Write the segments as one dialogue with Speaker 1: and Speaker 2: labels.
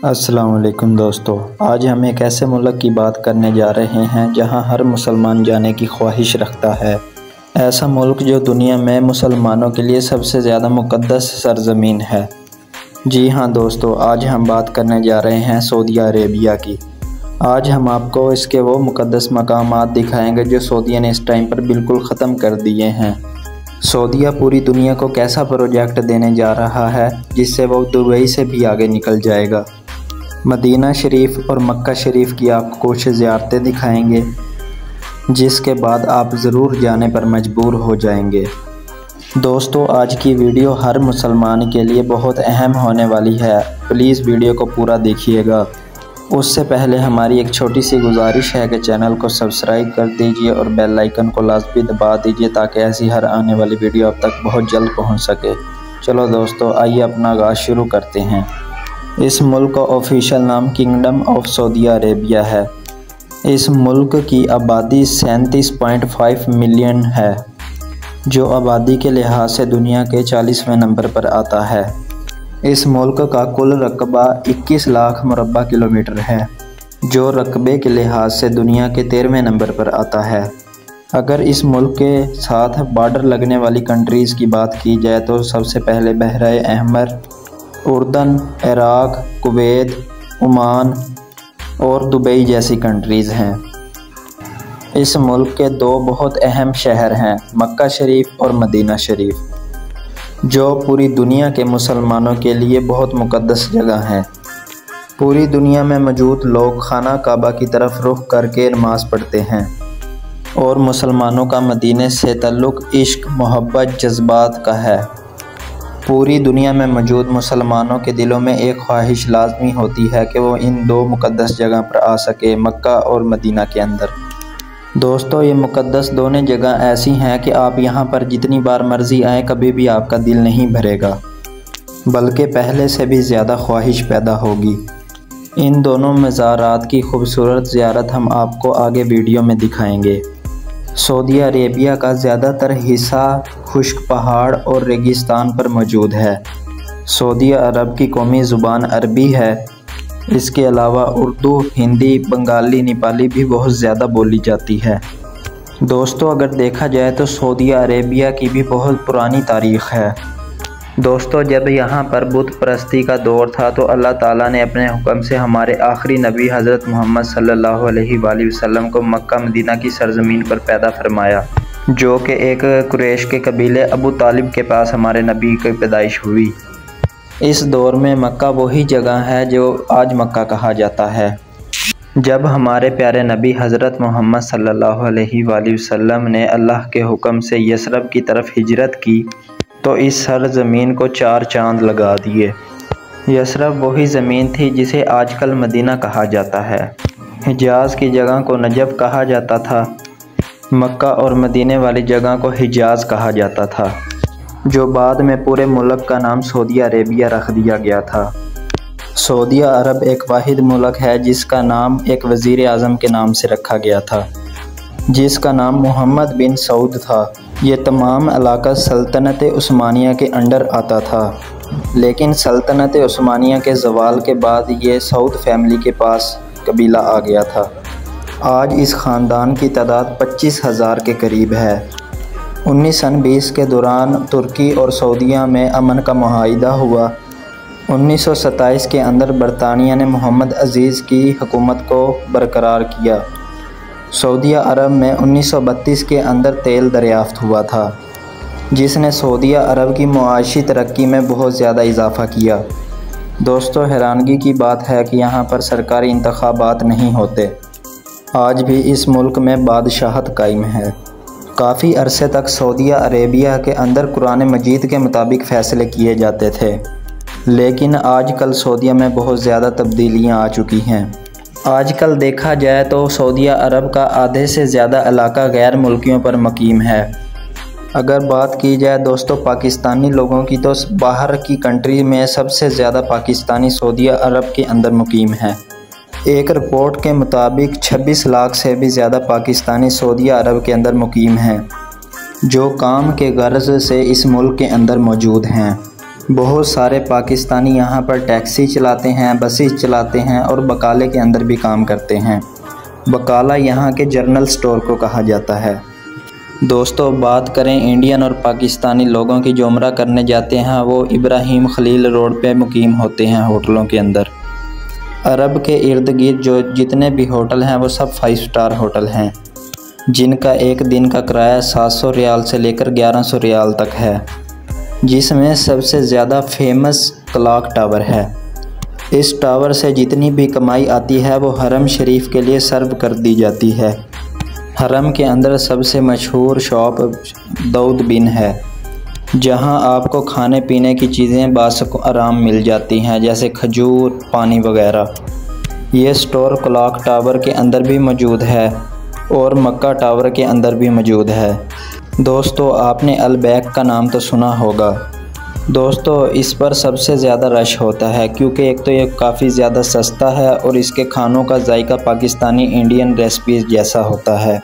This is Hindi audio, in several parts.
Speaker 1: अस्सलाम वालेकुम दोस्तों, आज हम एक ऐसे मुल्क की बात करने जा रहे हैं जहां हर मुसलमान जाने की ख्वाहिश रखता है। ऐसा मुल्क जो दुनिया में मुसलमानों के लिए सबसे ज़्यादा मुक़द्दस सरज़मीन है। जी हाँ दोस्तों, आज हम बात करने जा रहे हैं सऊदी अरेबिया की। आज हम आपको इसके वो मुक़द्दस मकामात दिखाएंगे जो सऊदीया ने इस टाइम पर बिल्कुल ख़त्म कर दिए हैं। सऊदीया पूरी दुनिया को कैसा प्रोजेक्ट देने जा रहा है जिससे वो दुबई से भी आगे निकल जाएगा। मदीना शरीफ और मक्का शरीफ की आपको कुछ ज़ियारतें दिखाएंगे जिसके बाद आप ज़रूर जाने पर मजबूर हो जाएंगे। दोस्तों, आज की वीडियो हर मुसलमान के लिए बहुत अहम होने वाली है, प्लीज़ वीडियो को पूरा देखिएगा। उससे पहले हमारी एक छोटी सी गुजारिश है कि चैनल को सब्सक्राइब कर दीजिए और बेल आइकन को लाजमी दबा दीजिए ताकि ऐसी हर आने वाली वीडियो आप तक बहुत जल्द पहुंच सके। चलो दोस्तों, आइए अपना आगाज़ शुरू करते हैं। इस मुल्क का ऑफिशियल नाम किंगडम ऑफ सऊदी अरेबिया है। इस मुल्क की आबादी 37.5 मिलियन है, जो आबादी के लिहाज से दुनिया के 40वें नंबर पर आता है। इस मुल्क का कुल रकबा 21 लाख मुरब्बा किलोमीटर है, जो रकबे के लिहाज से दुनिया के 13वें नंबर पर आता है। अगर इस मुल्क के साथ बॉर्डर लगने वाली कंट्रीज़ की बात की जाए तो सबसे पहले बहराए अहमर, उर्दन, इराक, कुवैत, ओमान और दुबई जैसी कंट्रीज़ हैं। इस मुल्क के दो बहुत अहम शहर हैं, मक्का शरीफ और मदीना शरीफ, जो पूरी दुनिया के मुसलमानों के लिए बहुत मुक़द्दस जगह हैं। पूरी दुनिया में मौजूद लोग खाना काबा की तरफ रुख करके नमाज़ पढ़ते हैं और मुसलमानों का मदीने से ताल्लुक़ इश्क, मोहब्बत, जज्बात का है। पूरी दुनिया में मौजूद मुसलमानों के दिलों में एक ख्वाहिश लाजमी होती है कि वो इन दो मुक़द्दस जगह पर आ सके, मक्का और मदीना के अंदर। दोस्तों, ये मुक़द्दस दोनों जगह ऐसी हैं कि आप यहाँ पर जितनी बार मर्ज़ी आएँ कभी भी आपका दिल नहीं भरेगा, बल्कि पहले से भी ज़्यादा ख्वाहिश पैदा होगी। इन दोनों मज़ारात की खूबसूरत ज़ियारत हम आपको आगे वीडियो में दिखाएंगे। सऊदी अरेबिया का ज़्यादातर हिस्सा खुश्क पहाड़ और रेगिस्तान पर मौजूद है। सऊदी अरब की कौमी ज़ुबान अरबी है। इसके अलावा उर्दू, हिंदी, बंगाली, नेपाली भी बहुत ज़्यादा बोली जाती है। दोस्तों, अगर देखा जाए तो सऊदी अरेबिया की भी बहुत पुरानी तारीख़ है। दोस्तों, जब यहाँ पर बुत परस्ती का दौर था तो अल्लाह ताला ने अपने हुक्म से हमारे आखिरी नबी हज़रत मोहम्मद सल्लल्लाहु अलैहि वसल्लम को मक्का मदीना की सरज़मीन पर पैदा फरमाया, जो कि एक कुरैश के कबीले अबू तालिब के पास हमारे नबी की पैदाइश हुई। इस दौर में मक्का वही जगह है जो आज मक्का कहा जाता है। जब हमारे प्यारे नबी हज़रत मोहम्मद सल्लल्लाहु अलैहि वसल्लम ने अल्लाह के हुक्म से यसरब की तरफ हिजरत की तो इस सरज़मीन को 4 चांद लगा दिए। यसरब वही ज़मीन थी जिसे आजकल मदीना कहा जाता है। हिजाज़ की जगह को नजफ़ कहा जाता था। मक्का और मदीने वाली जगह को हिजाज़ कहा जाता था, जो बाद में पूरे मुल्क का नाम सऊदी अरेबिया रख दिया गया था। सऊदी अरब एक वाहिद मुल्क है जिसका नाम एक वज़ीर आज़म के नाम से रखा गया था, जिसका नाम मोहम्मद बिन सऊद था। ये तमाम इलाका सल्तनत उस्मानिया के अंडर आता था, लेकिन सल्तनत उस्मानिया के ज़वाल के बाद ये सऊद फैमिली के पास कबीला आ गया था। आज इस ख़ानदान की तादाद 25,000 के करीब है। 1920 के दौरान तुर्की और सऊदीया में अमन का मुआहिदा हुआ। 1927 के अंदर बरतानिया ने मोहम्मद अज़ीज़ की हुकूमत को बरकरार किया। सऊदी अरब में 1932 के अंदर तेल दरियाफ़्त हुआ था, जिसने सऊदी अरब की मुआशी तरक्की में बहुत ज़्यादा इजाफ़ा किया। दोस्तों, हैरानगी की बात है कि यहाँ पर सरकारी इंतखाबात नहीं होते। आज भी इस मुल्क में बादशाहत कायम है। काफ़ी अरसे तक सऊदी अरेबिया के अंदर कुरान मजीद के मुताबिक फ़ैसले किए जाते थे, लेकिन आजकल सऊदीया में बहुत ज़्यादा तब्दीलियाँ आ चुकी हैं। आजकल देखा जाए तो सऊदी अरब का आधे से ज़्यादा इलाका गैर मुल्कियों पर मुकीम है। अगर बात की जाए दोस्तों पाकिस्तानी लोगों की, तो बाहर की कंट्री में सबसे ज़्यादा पाकिस्तानी सऊदी अरब के अंदर मुकीम है। एक रिपोर्ट के मुताबिक 26 लाख से भी ज़्यादा पाकिस्तानी सऊदी अरब के अंदर मुकीम हैं, जो काम के गर्ज से इस मुल्क के अंदर मौजूद हैं। बहुत सारे पाकिस्तानी यहाँ पर टैक्सी चलाते हैं, बसेस चलाते हैं और बकाले के अंदर भी काम करते हैं। बकाला यहाँ के जनरल स्टोर को कहा जाता है। दोस्तों, बात करें इंडियन और पाकिस्तानी लोगों की जो उम्रा करने जाते हैं, वो इब्राहिम खलील रोड पे मुकीम होते हैं होटलों के अंदर। अरब के इर्द गिर्द जो जितने भी होटल हैं वो सब 5 स्टार होटल हैं, जिनका एक दिन का किराया 700 रियाल से लेकर 1100 रियाल तक है, जिसमें सबसे ज़्यादा फेमस क्लॉक टावर है। इस टावर से जितनी भी कमाई आती है वो हरम शरीफ के लिए सर्व कर दी जाती है। हरम के अंदर सबसे मशहूर शॉप दाऊद बिन है, जहां आपको खाने पीने की चीज़ें बासको आराम मिल जाती हैं, जैसे खजूर, पानी वगैरह। ये स्टोर क्लॉक टावर के अंदर भी मौजूद है और मक्का टावर के अंदर भी मौजूद है। दोस्तों, आपने अलबैक का नाम तो सुना होगा। दोस्तों, इस पर सबसे ज़्यादा रश होता है क्योंकि एक तो ये काफ़ी ज़्यादा सस्ता है और इसके खानों का जायका पाकिस्तानी इंडियन रेसिपीज़ जैसा होता है।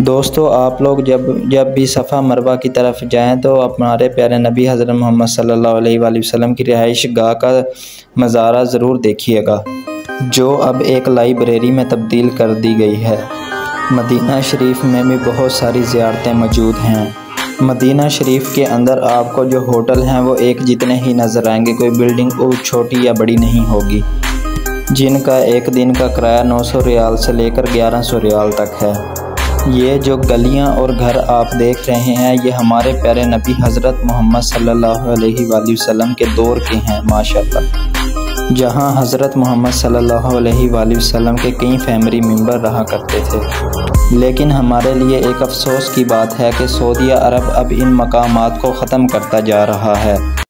Speaker 1: दोस्तों, आप लोग जब भी सफ़ा मरवा की तरफ जाएं तो हमारे प्यारे नबी हज़रत मोहम्मद सल्लल्लाहु अलैहि वसल्लम की रिहाइश गाह का मज़ारा ज़रूर देखिएगा, जो अब एक लाइब्रेरी में तब्दील कर दी गई है। मदीना शरीफ में भी बहुत सारी ज़ियारतें मौजूद हैं। मदीना शरीफ के अंदर आपको जो होटल हैं वो एक जितने ही नज़र आएंगे, कोई बिल्डिंग छोटी या बड़ी नहीं होगी, जिनका एक दिन का किराया 900 रियाल से लेकर 1100 रियाल तक है। ये जो गलियां और घर आप देख रहे हैं, ये हमारे प्यारे नबी हज़रत मोहम्मद सल्लल्लाहु अलैहि वसल्लम के दौर के हैं माशाअल्लाह, जहां हज़रत मोहम्मद सल्लल्लाहु अलैहि वसल्लम के कई फैमिली मेंबर रहा करते थे। लेकिन हमारे लिए एक अफसोस की बात है कि सऊदी अरब अब इन मकामात को ख़त्म करता जा रहा है।